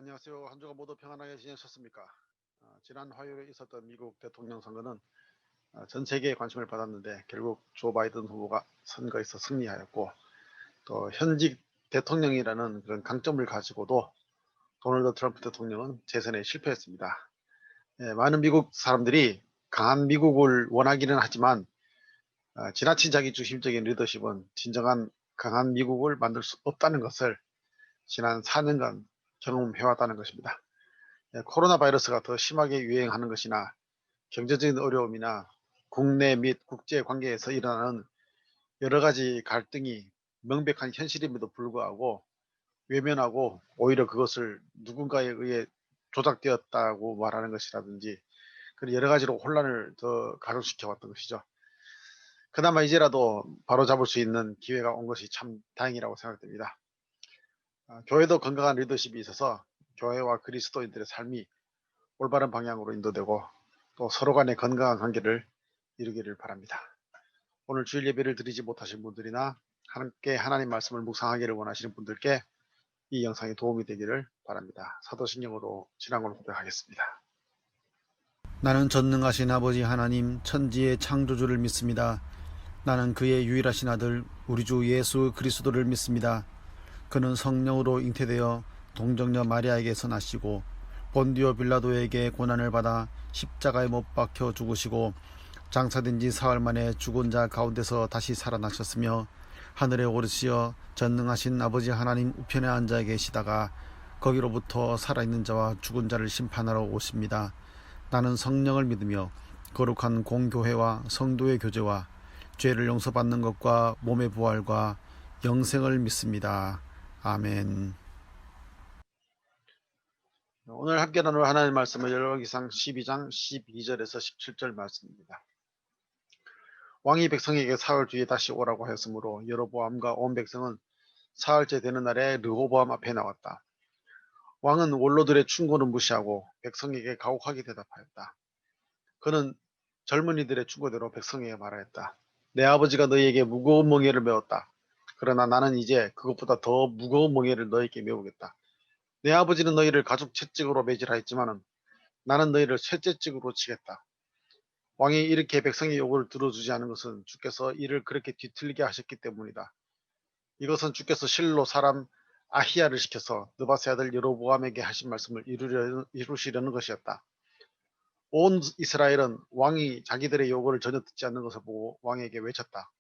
안녕하세요. 한 주가 모두 평안하게 지내셨습니까? 지난 화요일에 있었던 미국 대통령 선거는 전 세계의 관심을 받았는데 결국 조 바이든 후보가 선거에서 승리하였고, 또 현직 대통령이라는 그런 강점을 가지고도 도널드 트럼프 대통령은 재선에 실패했습니다. 많은 미국 사람들이 강한 미국을 원하기는 하지만 지나친 자기중심적인 리더십은 진정한 강한 미국을 만들 수 없다는 것을 지난 4년간 경험해왔다는 것입니다. 코로나 바이러스가 더 심하게 유행하는 것이나 경제적인 어려움이나 국내 및 국제 관계에서 일어나는 여러 가지 갈등이 명백한 현실임에도 불구하고 외면하고 오히려 그것을 누군가에 의해 조작되었다고 말하는 것이라든지, 그런 여러 가지로 혼란을 더 가중시켜 왔던 것이죠. 그나마 이제라도 바로잡을 수 있는 기회가 온 것이 참 다행이라고 생각됩니다. 교회도 건강한 리더십이 있어서 교회와 그리스도인들의 삶이 올바른 방향으로 인도되고 또 서로 간의 건강한 관계를 이루기를 바랍니다. 오늘 주일 예배를 드리지 못하신 분들이나 함께 하나님 말씀을 묵상하기를 원하시는 분들께 이 영상이 도움이 되기를 바랍니다. 사도신경으로 신앙을 고백하겠습니다. 나는 전능하신 아버지 하나님 천지의 창조주를 믿습니다. 나는 그의 유일하신 아들 우리 주 예수 그리스도를 믿습니다. 그는 성령으로 잉태되어 동정녀 마리아에게서 나시고 본디오 빌라도에게 고난을 받아 십자가에 못 박혀 죽으시고 장사된 지 사흘 만에 죽은 자 가운데서 다시 살아나셨으며 하늘에 오르시어 전능하신 아버지 하나님 우편에 앉아 계시다가 거기로부터 살아있는 자와 죽은 자를 심판하러 오십니다. 나는 성령을 믿으며 거룩한 공교회와 성도의 교제와 죄를 용서받는 것과 몸의 부활과 영생을 믿습니다. 아멘. 오늘 함께 나눌 하나님의 말씀은 열왕기상 12장 12절에서 17절 말씀입니다. 왕이 백성에게 사흘 뒤에 다시 오라고 하였으므로 여로보암과 온 백성은 사흘째 되는 날에 르호보암 앞에 나왔다. 왕은 원로들의 충고는 무시하고 백성에게 가혹하게 대답하였다. 그는 젊은이들의 충고대로 백성에게 말하였다. 내 아버지가 너희에게 무거운 멍에를 메웠다. 그러나 나는 이제 그것보다 더 무거운 멍에를 너희에게 메우겠다. 내 아버지는 너희를 가죽 채찍으로 매질하였지만 나는 너희를 쇠채찍으로 치겠다. 왕이 이렇게 백성의 요구를 들어주지 않은 것은 주께서 이를 그렇게 뒤틀리게 하셨기 때문이다. 이것은 주께서 실로 사람 아히야를 시켜서 느바세 아들 여로보암에게 하신 말씀을 이루시려는 것이었다. 온 이스라엘은 왕이 자기들의 요구를 전혀 듣지 않는 것을 보고 왕에게 외쳤다.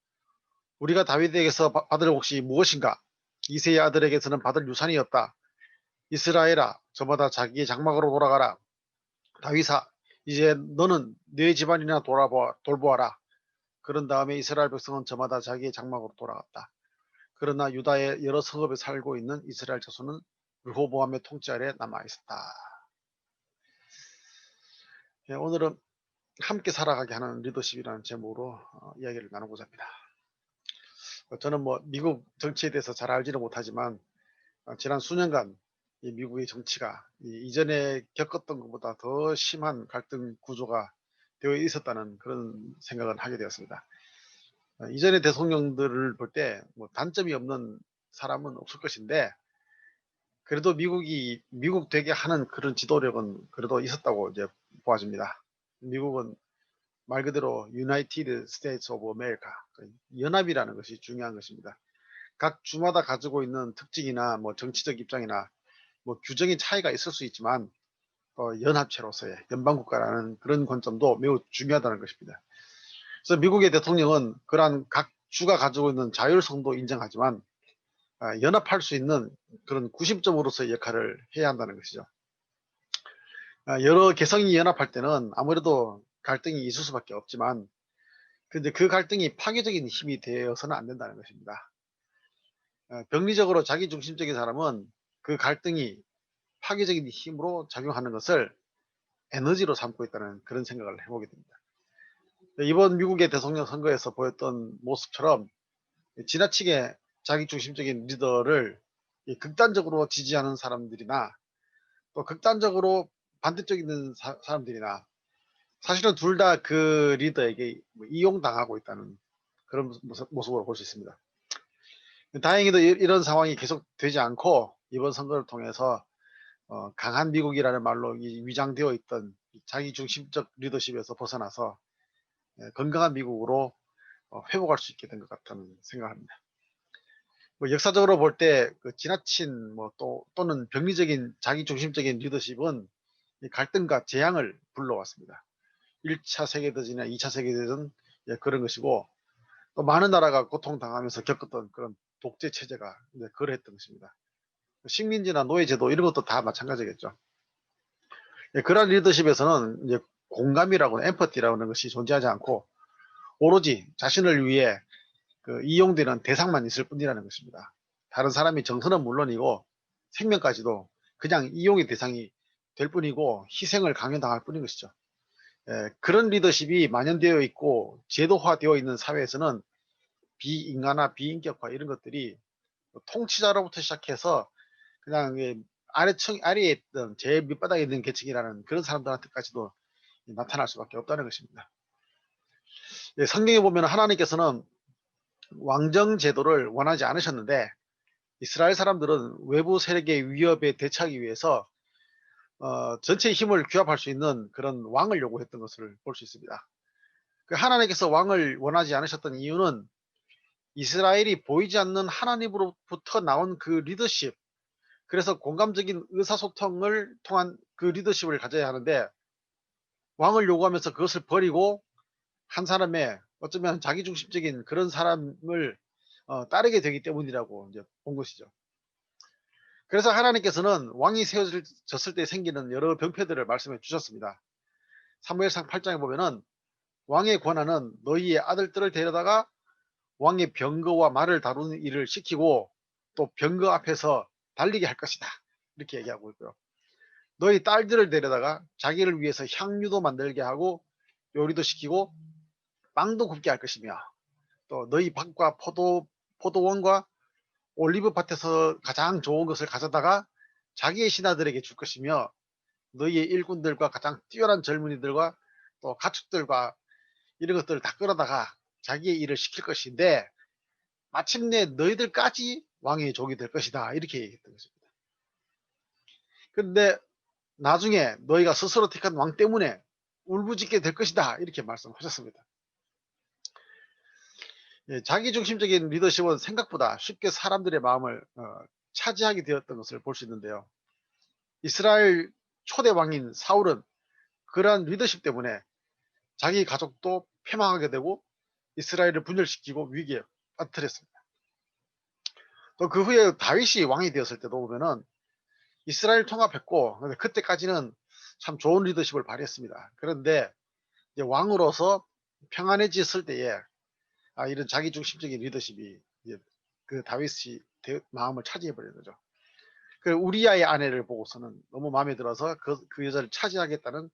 우리가 다윗에게서 받을 몫이 무엇인가? 이새의 아들에게서는 받을 유산이 없다. 이스라엘아, 저마다 자기의 장막으로 돌아가라. 다윗아, 이제 너는 네 집안이나 돌보아라. 그런 다음에 이스라엘 백성은 저마다 자기의 장막으로 돌아갔다. 그러나 유다의 여러 성읍에 살고 있는 이스라엘 자손은 르호보암의 통치 아래 남아 있었다. 오늘은 함께 살아가게 하는 리더십이라는 제목으로 이야기를 나누고자 합니다. 저는 미국 정치에 대해서 잘 알지는 못하지만 지난 수년간 이 미국의 정치가 이전에 겪었던 것보다 더 심한 갈등 구조가 되어 있었다는 그런 생각을 하게 되었습니다. 이전의 대통령들을 볼 때 단점이 없는 사람은 없을 것인데, 그래도 미국이 미국 되게 하는 그런 지도력은 그래도 있었다고 이제 보아집니다. 미국은 말 그대로 United States of America, 연합이라는 것이 중요한 것입니다. 각 주마다 가지고 있는 특징이나 정치적 입장이나 규정의 차이가 있을 수 있지만 연합체로서의 연방국가라는 그런 관점도 매우 중요하다는 것입니다. 그래서 미국의 대통령은 그러한 각 주가 가지고 있는 자율성도 인정하지만 연합할 수 있는 그런 구심점으로서의 역할을 해야 한다는 것이죠. 여러 개성이 연합할 때는 아무래도 갈등이 있을 수밖에 없지만, 근데 그 갈등이 파괴적인 힘이 되어서는 안 된다는 것입니다. 병리적으로 자기중심적인 사람은 그 갈등이 파괴적인 힘으로 작용하는 것을 에너지로 삼고 있다는 그런 생각을 해보게 됩니다. 이번 미국의 대통령 선거에서 보였던 모습처럼 지나치게 자기중심적인 리더를 극단적으로 지지하는 사람들이나 또 극단적으로 반대쪽 있는 사람들이나, 사실은 둘 다 그 리더에게 이용당하고 있다는 그런 모습으로 볼 수 있습니다. 다행히도 이런 상황이 계속되지 않고 이번 선거를 통해서 강한 미국이라는 말로 위장되어 있던 자기 중심적 리더십에서 벗어나서 건강한 미국으로 회복할 수 있게 된 것 같다는 생각합니다. 뭐 역사적으로 볼 때 지나친 또는 병리적인 자기 중심적인 리더십은 이 갈등과 재앙을 불러왔습니다. 1차 세계대전이나 2차 세계대전 그런 것이고, 또 많은 나라가 고통당하면서 겪었던 그런 독재 체제가 그러했던 것입니다. 식민지나 노예제도 이런 것도 다 마찬가지겠죠. 그러한 리더십에서는 이제 공감이라고 엠퍼티라고 하는 것이 존재하지 않고 오로지 자신을 위해 이용되는 대상만 있을 뿐이라는 것입니다. 다른 사람이 정서는 물론이고 생명까지도 그냥 이용의 대상이 될 뿐이고 희생을 강요당할 뿐인 것이죠. 그런 리더십이 만연되어 있고 제도화되어 있는 사회에서는 비인간화, 비인격화 이런 것들이 통치자로부터 시작해서 그냥 아래에 있던 제일 밑바닥에 있는 계층이라는 그런 사람들한테까지도 나타날 수밖에 없다는 것입니다. 성경에 보면 하나님께서는 왕정 제도를 원하지 않으셨는데 이스라엘 사람들은 외부 세력의 위협에 대처하기 위해서 전체의 힘을 규합할 수 있는 그런 왕을 요구했던 것을 볼 수 있습니다. 하나님께서 왕을 원하지 않으셨던 이유는 이스라엘이 보이지 않는 하나님으로부터 나온 그 리더십, 그래서 공감적인 의사소통을 통한 그 리더십을 가져야 하는데 왕을 요구하면서 그것을 버리고 한 사람의 어쩌면 자기중심적인 그런 사람을 따르게 되기 때문이라고 이제 본 것이죠. 그래서 하나님께서는 왕이 세워졌을 때 생기는 여러 병폐들을 말씀해 주셨습니다. 사무엘상 8장에 보면은 왕의 권한은 너희의 아들들을 데려다가 왕의 병거와 말을 다루는 일을 시키고 또 병거 앞에서 달리게 할 것이다. 이렇게 얘기하고 있고요. 너희 딸들을 데려다가 자기를 위해서 향유도 만들게 하고 요리도 시키고 빵도 굽게 할 것이며 또 너희 밭과 포도원과 올리브 밭에서 가장 좋은 것을 가져다가 자기의 신하들에게 줄 것이며 너희의 일꾼들과 가장 뛰어난 젊은이들과 또 가축들과 이런 것들을 다 끌어다가 자기의 일을 시킬 것인데 마침내 너희들까지 왕의 종이 될 것이다. 이렇게 얘기했던 것입니다. 그런데 나중에 너희가 스스로 택한 왕 때문에 울부짖게 될 것이다. 이렇게 말씀하셨습니다. 자기중심적인 리더십은 생각보다 쉽게 사람들의 마음을 차지하게 되었던 것을 볼 수 있는데요. 이스라엘 초대 왕인 사울은 그러한 리더십 때문에 자기 가족도 패망하게 되고 이스라엘을 분열시키고 위기에 빠뜨렸습니다. 또 그 후에 다윗이 왕이 되었을 때도 보면은 이스라엘 통합했고 그때까지는 참 좋은 리더십을 발휘했습니다. 그런데 이제 왕으로서 평안해졌을 때에 이런 자기중심적인 리더십이 이제 그 다윗이 마음을 차지해버린 거죠. 그 우리아의 아내를 보고서는 너무 마음에 들어서 그 여자를 차지하겠다는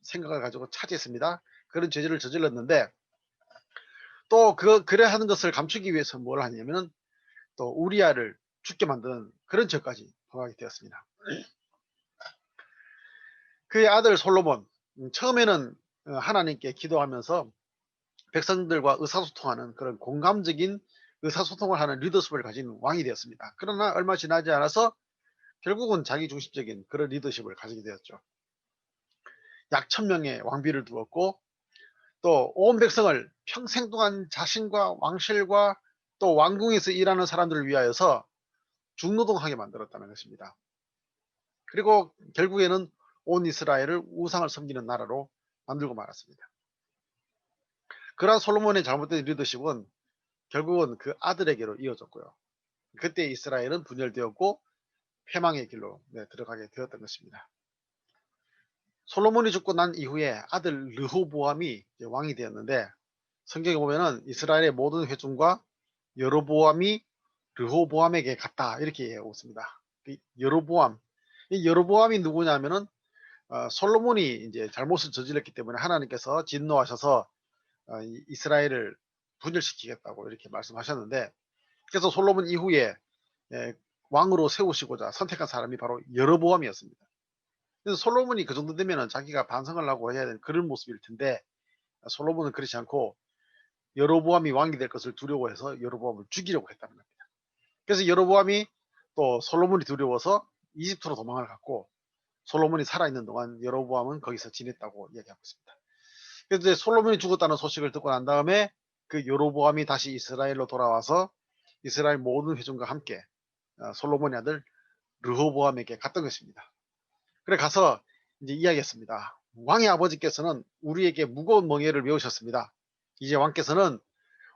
생각을 가지고 차지했습니다. 그런 죄를 저질렀는데 또 그래 하는 것을 감추기 위해서 뭘 하냐면은 또 우리아를 죽게 만드는 그런 죄까지 범하게 되었습니다. 그의 아들 솔로몬, 처음에는 하나님께 기도하면서 백성들과 의사소통하는 그런 공감적인 의사소통을 하는 리더십을 가진 왕이 되었습니다. 그러나 얼마 지나지 않아서 결국은 자기중심적인 그런 리더십을 가지게 되었죠. 약 1000명의 왕비를 두었고 또 온 백성을 평생 동안 자신과 왕실과 또 왕궁에서 일하는 사람들을 위하여서 중노동하게 만들었다는 것입니다. 그리고 결국에는 온 이스라엘을 우상을 섬기는 나라로 만들고 말았습니다. 그러한 솔로몬의 잘못된 리더십은 결국은 그 아들에게로 이어졌고요. 그때 이스라엘은 분열되었고 패망의 길로 들어가게 되었던 것입니다. 솔로몬이 죽고 난 이후에 아들 르호보암이 왕이 되었는데 성경에 보면은 이스라엘의 모든 회중과 여로보암이 르호보암에게 갔다 이렇게 얘기하고 있습니다. 여로보암이 누구냐면은 솔로몬이 이제 잘못을 저질렀기 때문에 하나님께서 진노하셔서 이스라엘을 분열시키겠다고 이렇게 말씀하셨는데 그래서 솔로몬 이후에 왕으로 세우시고자 선택한 사람이 바로 여로보암이었습니다. 그래서 솔로몬이 그 정도 되면은 자기가 반성을 하고 해야 되는 그런 모습일 텐데 솔로몬은 그렇지 않고 여로보암이 왕이 될 것을 두려워해서 여로보암을 죽이려고 했다는 겁니다. 그래서 여로보암이 또 솔로몬이 두려워서 이집트로 도망을 갔고 솔로몬이 살아있는 동안 여로보암은 거기서 지냈다고 이야기하고 있습니다. 그래서 이제 솔로몬이 죽었다는 소식을 듣고 난 다음에 그 여로보암이 다시 이스라엘로 돌아와서 이스라엘 모든 회중과 함께 솔로몬의 아들 르호보암에게 갔던 것입니다. 그래 가서 이제 이야기했습니다. 왕의 아버지께서는 우리에게 무거운 멍에를 메우셨습니다. 이제 왕께서는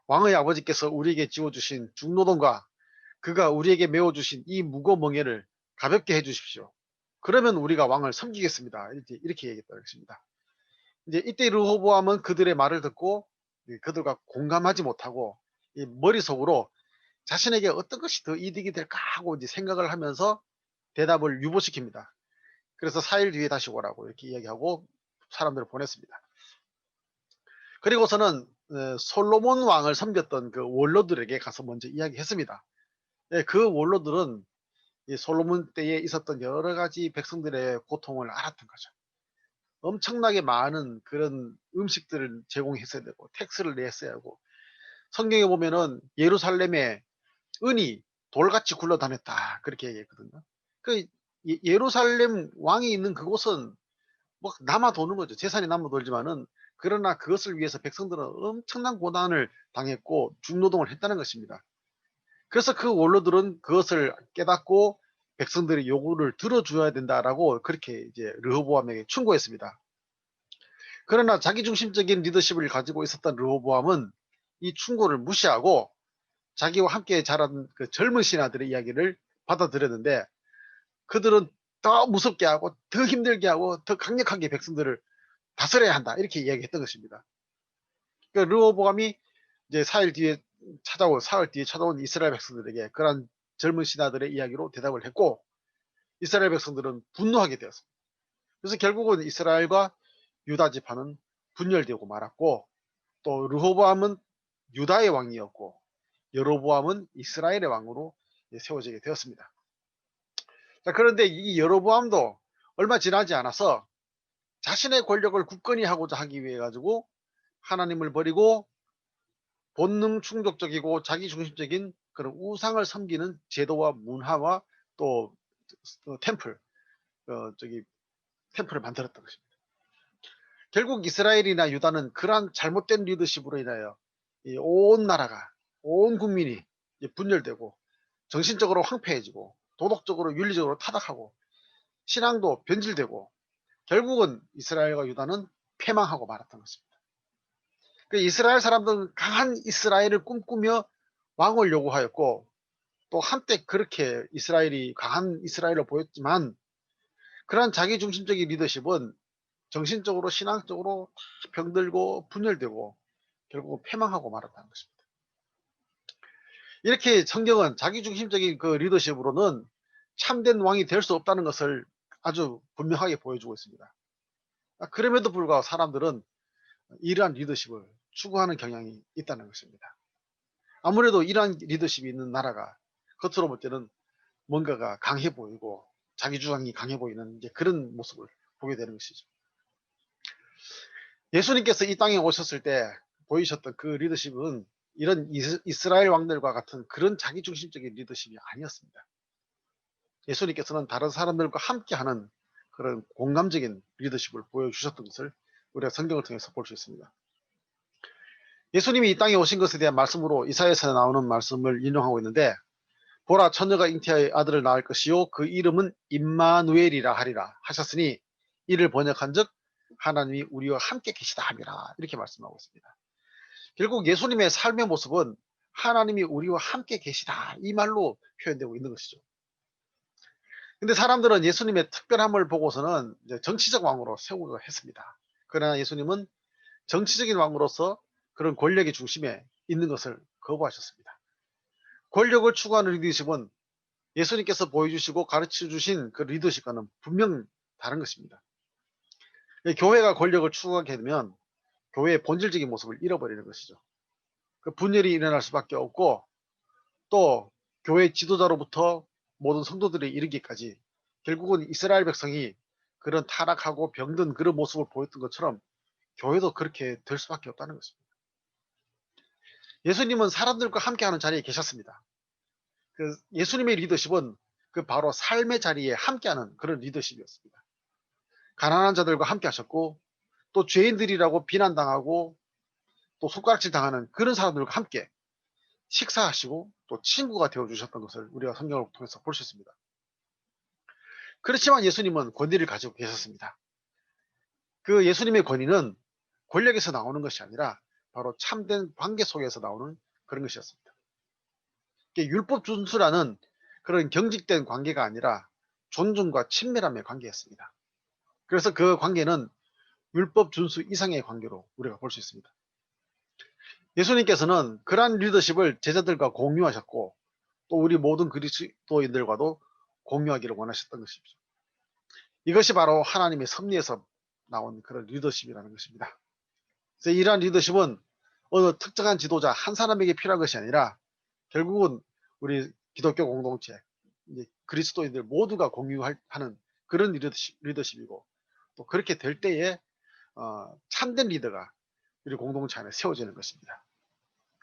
왕의 아버지께서 우리에게 지워주신 중노동과 그가 우리에게 메워주신 이 무거운 멍에를 가볍게 해주십시오. 그러면 우리가 왕을 섬기겠습니다. 이렇게 얘기했다는 것입니다. 이제 이때 르호보암은 그들의 말을 듣고 그들과 공감하지 못하고 이 머릿속으로 자신에게 어떤 것이 더 이득이 될까 하고 이제 생각을 하면서 대답을 유보시킵니다. 그래서 4일 뒤에 다시 오라고 이렇게 이야기하고 사람들을 보냈습니다. 그리고서는 솔로몬 왕을 섬겼던 그 원로들에게 가서 먼저 이야기했습니다. 그 원로들은 이 솔로몬 때에 있었던 여러 가지 백성들의 고통을 알았던 거죠. 엄청나게 많은 그런 음식들을 제공했어야 되고 텍스를 냈어야 하고 성경에 보면은 예루살렘에 은이 돌같이 굴러다녔다 그렇게 얘기했거든요. 그 예루살렘 왕이 있는 그곳은 뭐 남아 도는 거죠. 재산이 남아 돌지만은 그러나 그것을 위해서 백성들은 엄청난 고난을 당했고 중노동을 했다는 것입니다. 그래서 그 원로들은 그것을 깨닫고 백성들의 요구를 들어줘야 된다라고 그렇게 이제 르호보암에게 충고했습니다. 그러나 자기중심적인 리더십을 가지고 있었던 르호보암은 이 충고를 무시하고 자기와 함께 자란 그 젊은 신하들의 이야기를 받아들였는데 그들은 더 무섭게 하고 더 힘들게 하고 더 강력하게 백성들을 다스려야 한다 이렇게 이야기했던 것입니다. 그러니까 르호보암이 이제 4일 뒤에 사흘 뒤에 찾아온 이스라엘 백성들에게 그러한 젊은 신하들의 이야기로 대답을 했고 이스라엘 백성들은 분노하게 되었습니다. 그래서 결국은 이스라엘과 유다 지파는 분열되고 말았고 또 르호보암은 유다의 왕이었고 여로보암은 이스라엘의 왕으로 세워지게 되었습니다. 자, 그런데 이 여로보암도 얼마 지나지 않아서 자신의 권력을 굳건히 하고자 하기 위해 가지고 하나님을 버리고 본능 충족적이고 자기중심적인 그런 우상을 섬기는 제도와 문화와 또 템플 템플을 만들었던 것입니다. 결국 이스라엘이나 유다는 그러한 잘못된 리더십으로 인하여 온 나라가 온 국민이 분열되고 정신적으로 황폐해지고 도덕적으로 윤리적으로 타락하고 신앙도 변질되고 결국은 이스라엘과 유다는 패망하고 말았던 것입니다. 그 이스라엘 사람들은 강한 이스라엘을 꿈꾸며 왕을 요구하였고 또 한때 그렇게 이스라엘이 강한 이스라엘을 보였지만 그러한 자기중심적인 리더십은 정신적으로 신앙적으로 병들고 분열되고 결국 패망하고 말았다는 것입니다. 이렇게 성경은 자기중심적인 그 리더십으로는 참된 왕이 될 수 없다는 것을 아주 분명하게 보여주고 있습니다. 그럼에도 불구하고 사람들은 이러한 리더십을 추구하는 경향이 있다는 것입니다. 아무래도 이러한 리더십이 있는 나라가 겉으로 볼 때는 뭔가가 강해 보이고 자기 주장이 강해 보이는 이제 그런 모습을 보게 되는 것이죠. 예수님께서 이 땅에 오셨을 때 보이셨던 그 리더십은 이런 이스라엘 왕들과 같은 그런 자기중심적인 리더십이 아니었습니다. 예수님께서는 다른 사람들과 함께하는 그런 공감적인 리더십을 보여주셨던 것을 우리가 성경을 통해서 볼 수 있습니다. 예수님이 이 땅에 오신 것에 대한 말씀으로 이사야서에 나오는 말씀을 인용하고 있는데 보라 처녀가 잉태하여 아들을 낳을 것이요 그 이름은 임마누엘이라 하리라 하셨으니 이를 번역한즉 하나님이 우리와 함께 계시다 함이라 이렇게 말씀하고 있습니다. 결국 예수님의 삶의 모습은 하나님이 우리와 함께 계시다 이 말로 표현되고 있는 것이죠. 근데 사람들은 예수님의 특별함을 보고서는 이제 정치적 왕으로 세우려 했습니다. 그러나 예수님은 정치적인 왕으로서 그런 권력의 중심에 있는 것을 거부하셨습니다. 권력을 추구하는 리더십은 예수님께서 보여주시고 가르쳐 주신 그 리더십과는 분명 다른 것입니다. 교회가 권력을 추구하게 되면 교회의 본질적인 모습을 잃어버리는 것이죠. 그 분열이 일어날 수밖에 없고 또 교회 지도자로부터 모든 성도들이 이르기까지 결국은 이스라엘 백성이 그런 타락하고 병든 그런 모습을 보였던 것처럼 교회도 그렇게 될 수밖에 없다는 것입니다. 예수님은 사람들과 함께하는 자리에 계셨습니다. 그 예수님의 리더십은 그 바로 삶의 자리에 함께하는 그런 리더십이었습니다. 가난한 자들과 함께 하셨고 또 죄인들이라고 비난당하고 또 손가락질 당하는 그런 사람들과 함께 식사하시고 또 친구가 되어주셨던 것을 우리가 성경을 통해서 볼 수 있습니다. 그렇지만 예수님은 권위를 가지고 계셨습니다. 그 예수님의 권위는 권력에서 나오는 것이 아니라 바로 참된 관계 속에서 나오는 그런 것이었습니다. 율법 준수라는 그런 경직된 관계가 아니라 존중과 친밀함의 관계였습니다. 그래서 그 관계는 율법 준수 이상의 관계로 우리가 볼 수 있습니다. 예수님께서는 그러한 리더십을 제자들과 공유하셨고 또 우리 모든 그리스도인들과도 공유하기를 원하셨던 것이죠. 이것이 바로 하나님의 섭리에서 나온 그런 리더십이라는 것입니다. 그래서 이러한 리더십은 어느 특정한 지도자 한 사람에게 필요한 것이 아니라 결국은 우리 기독교 공동체, 그리스도인들 모두가 공유하는 그런 리더십이고 또 그렇게 될 때에 참된 리더가 우리 공동체 안에 세워지는 것입니다.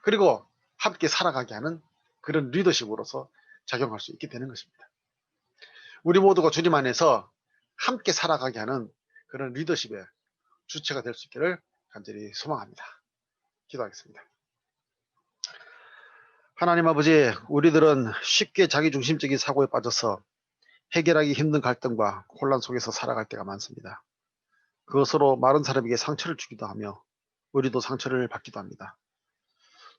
그리고 함께 살아가게 하는 그런 리더십으로서 작용할 수 있게 되는 것입니다. 우리 모두가 주님 안에서 함께 살아가게 하는 그런 리더십의 주체가 될 수 있기를 간절히 소망합니다. 기도하겠습니다. 하나님 아버지, 우리들은 쉽게 자기중심적인 사고에 빠져서 해결하기 힘든 갈등과 혼란 속에서 살아갈 때가 많습니다. 그것으로 마른 사람에게 상처를 주기도 하며 우리도 상처를 받기도 합니다.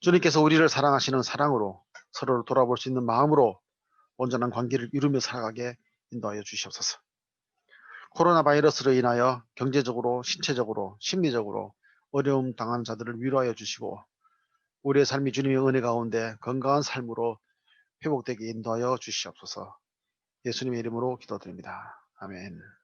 주님께서 우리를 사랑하시는 사랑으로 서로를 돌아볼 수 있는 마음으로 온전한 관계를 이루며 살아가게 인도하여 주시옵소서. 코로나 바이러스로 인하여 경제적으로, 신체적으로, 심리적으로 어려움 당하는 자들을 위로하여 주시고 우리의 삶이 주님의 은혜 가운데 건강한 삶으로 회복되게 인도하여 주시옵소서. 예수님의 이름으로 기도드립니다. 아멘.